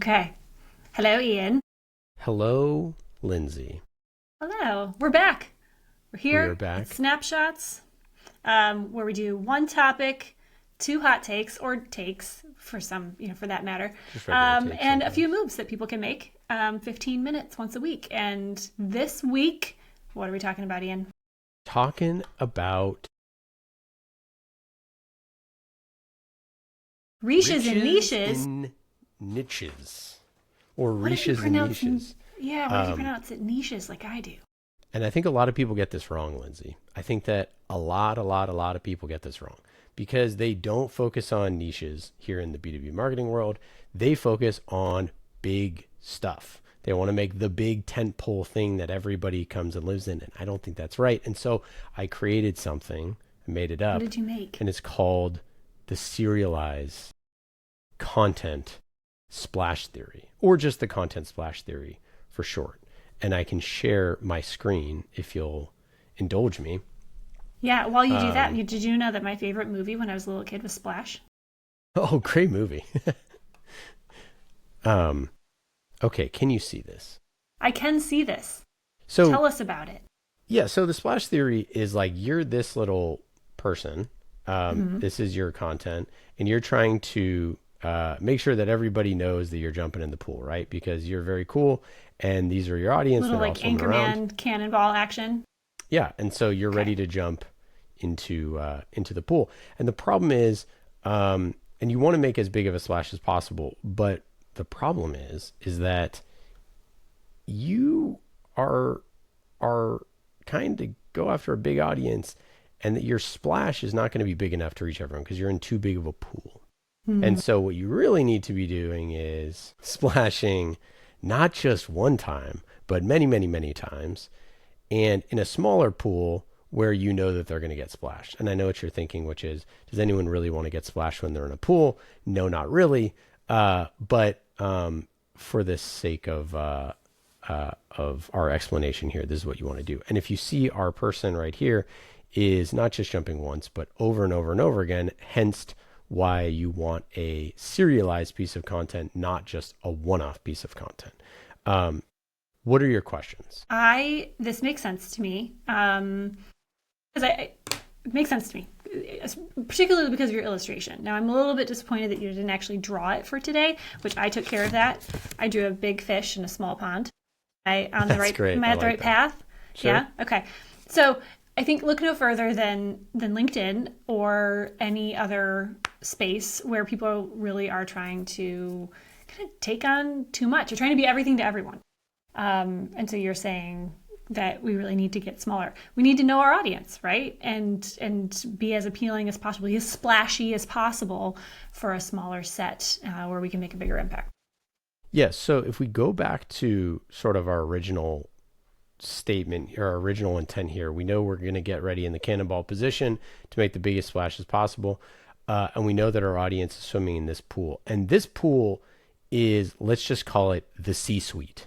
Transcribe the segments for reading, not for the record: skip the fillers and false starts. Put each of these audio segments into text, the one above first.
Okay. Hello, Ian. Hello, Lindsay. Hello. We're back. We're We are here. It's back. Snapshots, where we do one topic, two hot takes or takes for some, for that matter, Just regular take and a few sometimes. moves that people can make. 15 minutes once a week. And this week, what are we talking about, Ian? Talking about Riches and riches niches. in niches or What if you riches and pronounce? niches. Yeah, what if you Um, pronounce it niches like I do? and I think a lot of people get this wrong, Lindsay. I think that a lot of people get this wrong because they don't focus on niches here in the B2B marketing world. They focus on big stuff. They want to make the big tentpole thing that everybody comes and lives in. And I don't think that's right. And so I created something, I made it What up, did you make? and it's called the serialized content splash theory, or just the content splash theory for short. And I can share my screen if you'll indulge me. Yeah, while you do that, Um, did you know that my favorite movie when I was a little kid was Splash? oh, great movie. um, okay, can you see this? I can see this. So, Tell us about it. yeah, so the splash theory is like you're this little person. Hmm. This is your content, and you're trying to make sure that everybody knows that you're jumping in the pool, right? Because you're very cool, and these are your audience. Little They're all like swimming around. Anchorman cannonball action. Yeah, and so you're Okay. ready to jump into the pool. And the problem is, and you want to make as big of a splash as possible, but the problem is that you are are kind to go after a big audience, and that your splash is not going to be big enough to reach everyone because you're in too big of a pool. Hmm. And so what you really need to be doing is splashing not just one time, but many, many, many times, and in a smaller pool where you know that they're going to get splashed. And I know what you're thinking, which is, does anyone really want to get splashed when they're in a pool? No, not really. But for the sake of our explanation here, this is what you want to do. And if you see our person right here is not just jumping once, but over and over and over again, hence why you want a serialized piece of content, not just a one-off piece of content. Um, what are your questions? This makes sense to me. Because it makes sense to me, particularly because of your illustration. Now, I'm a little bit disappointed that you didn't actually draw it for today, which I took care of that. I drew a big fish in a small pond. That's great. Am I I at the like right that. path? Sure. Yeah. Okay. So I think look no further than LinkedIn or any other space where people really are trying to kind of take on too much. They're trying to be everything to everyone. And so you're saying that we really need to get smaller. We need to know our audience, right? And be as appealing as possible, be as splashy as possible for a smaller set where we can make a bigger impact. Yes. So if we go back to sort of our original statement or our original intent here, we know we're going to get ready in the cannonball position to make the biggest splash as possible. And we know that our audience is swimming in this pool. And this pool is, let's just call it the C suite.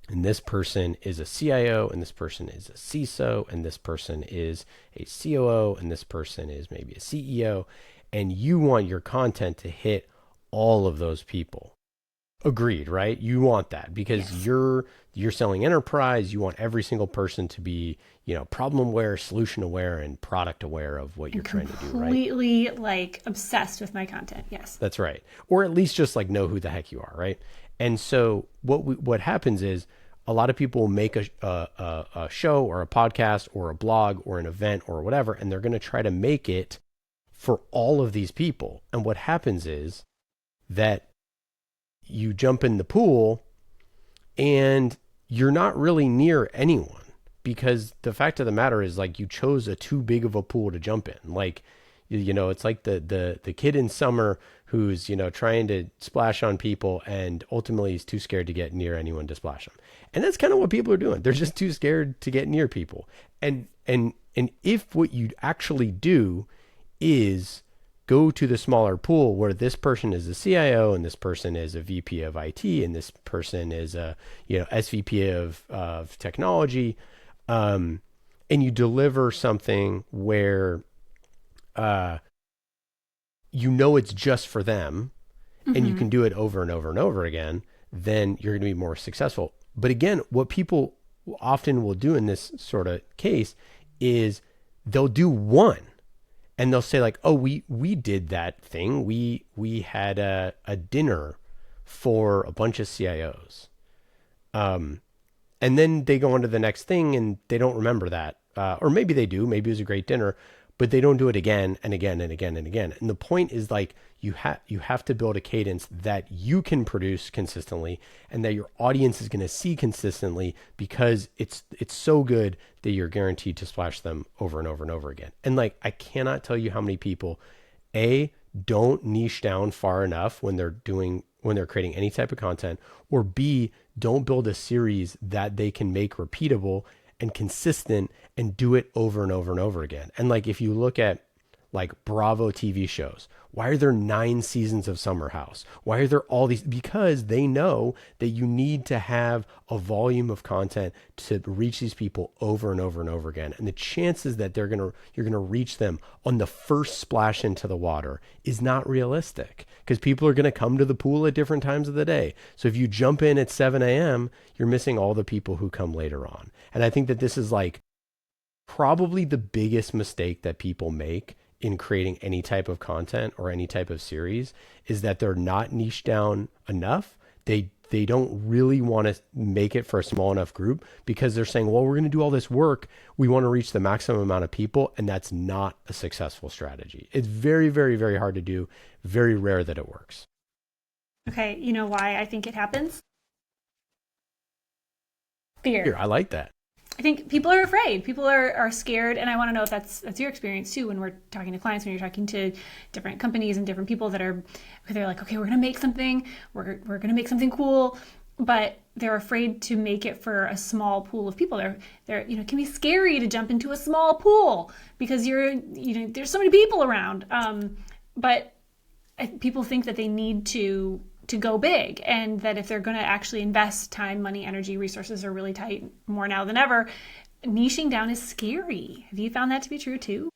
And this person is a CIO, and this person is a CISO, and this person is a COO, and this person is maybe a CEO. And you want your content to hit all of those people. Agreed, right? You want that because Yes. you're selling enterprise. You want every single person to be, problem aware, solution aware, and product aware of what you're And trying to do, right? completely like obsessed with my content. Yes. That's right. Or at least just like know who the heck you are, right? And so what happens is a lot of people make a show or a podcast or a blog or an event or whatever, and they're going to try to make it for all of these people. And what happens is that you jump in the pool and you're not really near anyone because the fact of the matter is like you chose a too big of a pool to jump in. Like, it's like the kid in summer who's, trying to splash on people and ultimately is too scared to get near anyone to splash them. And that's kind of what people are doing. They're just too scared to get near people. And if what you actually do is go to the smaller pool where this person is a CIO and this person is a VP of IT and this person is a SVP of technology, and you deliver something where it's just for them, and you can do it over and over and over again, then you're going to be more successful. But again, what people often will do in this sort of case is they'll do one and they'll say like, oh, we did that thing. We had a dinner for a bunch of CIOs. And then they go on to the next thing and they don't remember that. Or maybe they do, maybe it was a great dinner, but they don't do it again and again and again and again. And the point is like, you have to build a cadence that you can produce consistently and that your audience is going to see consistently, because it's so good that you're guaranteed to splash them over and over and over again. And like, I cannot tell you how many people, don't niche down far enough when they're creating any type of content, or B, don't build a series that they can make repeatable and consistent and do it over and over and over again. And like, if you look at like Bravo TV shows, why are there 9 seasons of Summer House? Why are there all these? Because they know that you need to have a volume of content to reach these people over and over and over again. And the chances that you're going to reach them on the first splash into the water is not realistic, because people are going to come to the pool at different times of the day. So if you jump in at 7 a.m., you're missing all the people who come later on. And I think that this is like probably the biggest mistake that people make in creating any type of content or any type of series, is that they're not niche down enough. They don't really want to make it for a small enough group, because they're saying, well, we're going to do all this work. We want to reach the maximum amount of people. And that's not a successful strategy. It's very, very, very hard to do. Very rare that it works. Okay. You know why I think it happens? Fear. I like that. I think people are afraid. People are scared. And I want to know if that's your experience too, when we're talking to clients, when you're talking to different companies and different people they're like, okay, we're going to make something, we're going to make something cool, but they're afraid to make it for a small pool of people. They're it can be scary to jump into a small pool because there's so many people around. But people think that they need to go big, and that if they're going to actually invest time, money, energy, resources are really tight more now than ever, niching down is scary. Have you found that to be true too?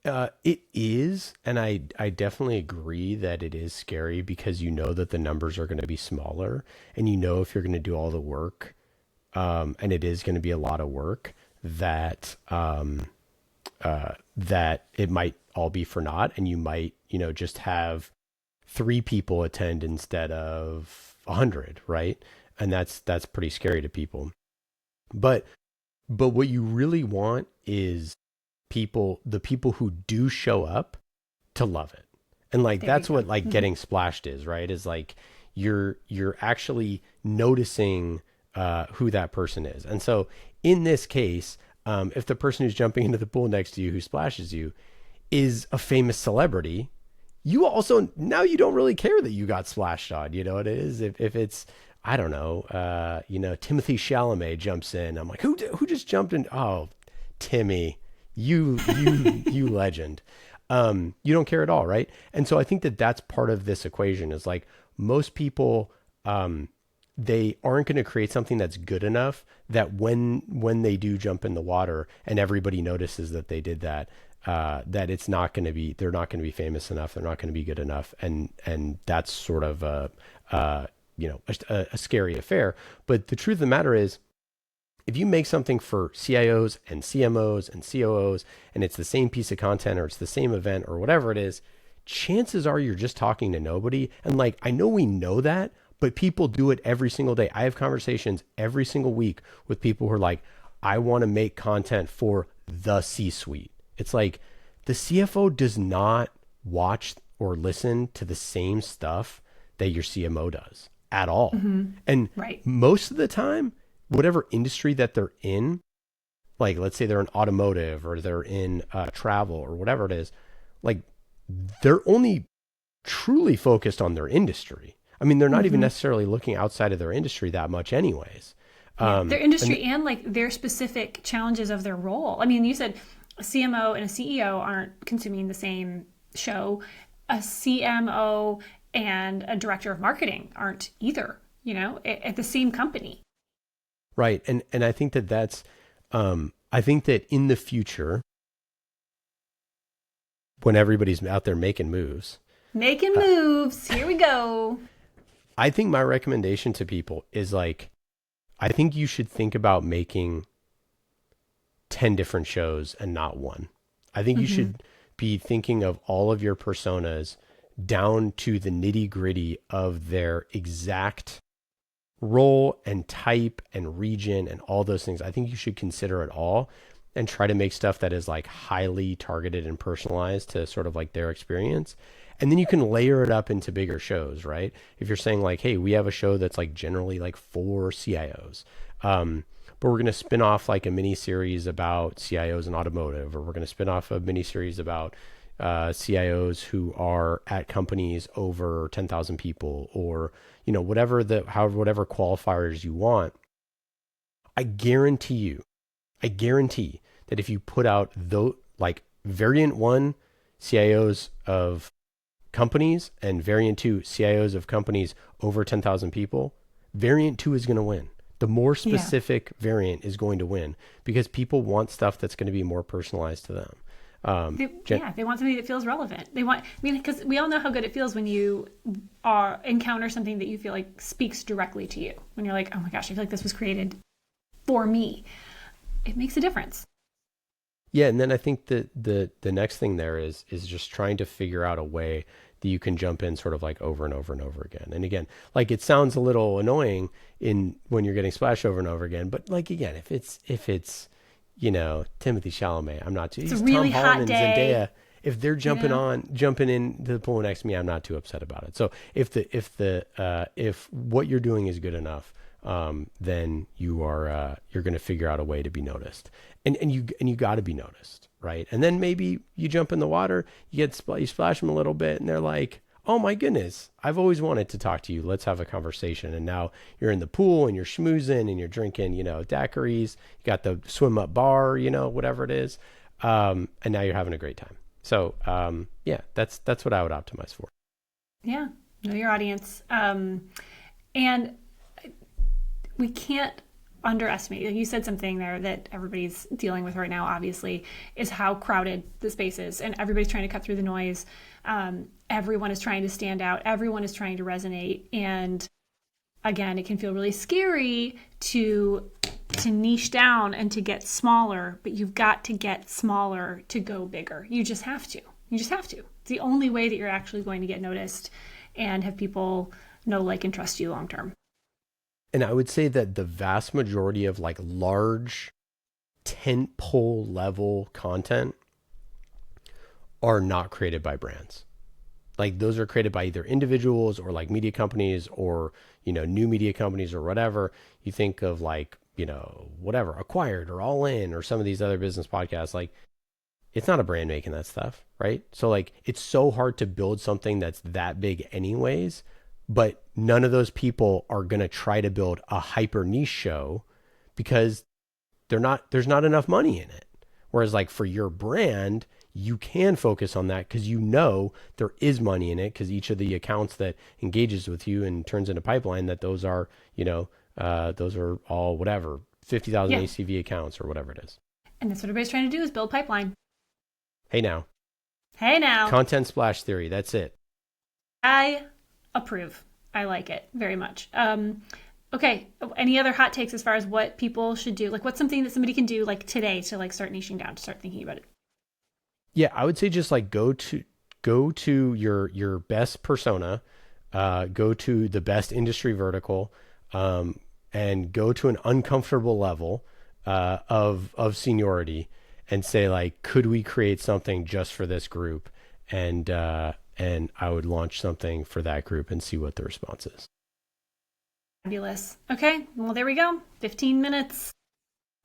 It is. And I definitely agree that it is scary, because you know that the numbers are going to be smaller, and you know, if you're going to do all the work, and it is going to be a lot of work, that it might all be for naught, and you might, just have 3 people attend instead of 100, right? And that's pretty scary to people. But what you really want is the people who do show up to love it. And like, that's what like getting splashed is, right? Is like, you're actually noticing who that person is. And so in this case, if the person who's jumping into the pool next to you who splashes you is a famous celebrity, you also, now you don't really care that you got splashed on. You know what it is? If it's, I don't know, Timothy Chalamet jumps in, I'm like, who just jumped in? Oh, Timmy, you legend. You don't care at all, right? And so I think that that's part of this equation, is like, most people, they aren't going to create something that's good enough that when they do jump in the water and everybody notices that they did that, that they're not going to be famous enough. They're not going to be good enough. And that's sort of a scary affair. But the truth of the matter is, if you make something for CIOs and CMOs and COOs, and it's the same piece of content, or it's the same event, or whatever it is, chances are you're just talking to nobody. And like, I know we know that, but people do it every single day. I have conversations every single week with people who are like, I want to make content for the C-suite. It's like, the CFO does not watch or listen to the same stuff that your CMO does at all. Mm-hmm. And right. Most of the time, whatever industry that they're in, like let's say they're in automotive, or they're in travel, or whatever it is, like, they're only truly focused on their industry. I mean, they're not even necessarily looking outside of their industry that much anyways. Their industry and like their specific challenges of their role. I mean, you said a CMO and a CEO aren't consuming the same show. A CMO and a director of marketing aren't either, at the same company. Right. And I think that's, I think that in the future, when everybody's out there making moves, Making moves. Here we go. I think my recommendation to people is like, I think you should think about making 10 different shows and not one. I think you should be thinking of all of your personas down to the nitty gritty of their exact role and type and region and all those things. I think you should consider it all and try to make stuff that is like highly targeted and personalized to sort of like their experience. And then you can layer it up into bigger shows, right? If you're saying like, hey, we have a show that's like generally like for CIOs, but we're going to spin off like a mini series about CIOs in automotive, or we're going to spin off a mini series about CIOs who are at companies over 10,000 people, or, you know, whatever qualifiers you want. I guarantee that if you put out like variant 1 CIOs of companies and variant 2 CIOs of companies over 10,000 people, variant 2 is going to win. The more specific variant is going to win, because people want stuff that's going to be more personalized to them. They want something that feels relevant. Because we all know how good it feels when you encounter something that you feel like speaks directly to you. When you're like, oh my gosh, I feel like this was created for me. It makes a difference. Yeah, and then I think that the next thing there is just trying to figure out a way that you can jump in sort of like over and over and over again. And again, like it sounds a little annoying when you're getting splashed over and over again, but like again, if it's you know, Timothy Chalamet, I'm not too. It's a really Tom hot Holland day. and Zendaya. If they're jumping into the pool next to me, I'm not too upset about it. So if what you're doing is good enough, then you're going to figure out a way to be noticed, and you got to be noticed, right? And then maybe you jump in the water, you splash them a little bit, and they're like, oh my goodness, I've always wanted to talk to you. Let's have a conversation. And now you're in the pool and you're schmoozing and you're drinking, you know, daiquiris. You got the swim up bar, you know, whatever it is. And now you're having a great time. So yeah, that's what I would optimize for. Yeah, know your audience. And we can't underestimate. You said something there that everybody's dealing with right now, obviously, is how crowded the space is, and everybody's trying to cut through the noise. Everyone is trying to stand out. Everyone is trying to resonate. And again, it can feel really scary to niche down and to get smaller, but you've got to get smaller to go bigger. You just have to. It's the only way that you're actually going to get noticed and have people know, like, and trust you long term. And I would say that the vast majority of like large tentpole level content are not created by brands. Like those are created by either individuals or like media companies or, you know, new media companies or whatever. You think of like, you know, whatever, Acquired or All In or some of these other business podcasts, like it's not a brand making that stuff, right? So like it's so hard to build something that's that big anyways, but none of those people are going to try to build a hyper niche show because there's not enough money in it. Whereas like for your brand, you can focus on that because you know there is money in it, because each of the accounts that engages with you and turns into pipeline, that those are, you know, those are all whatever, 50,000 ACV accounts or whatever it is. And that's what everybody's trying to do, is build pipeline. Hey now. Content splash theory. That's it. I approve. I like it very much. Okay. Any other hot takes as far as what people should do? Like, what's something that somebody can do like today to like start niching down, to start thinking about it? Yeah, I would say just like go to your best persona, go to the best industry vertical, and go to an uncomfortable level of seniority, and say like, could we create something just for this group? And I would launch something for that group and see what the response is. Fabulous. Okay, well there we go. 15 minutes.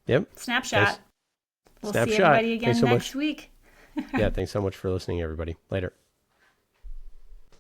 Yep. Snapshot. Nice. We'll see everybody again next week. Yeah, thanks so much for listening, everybody. Later.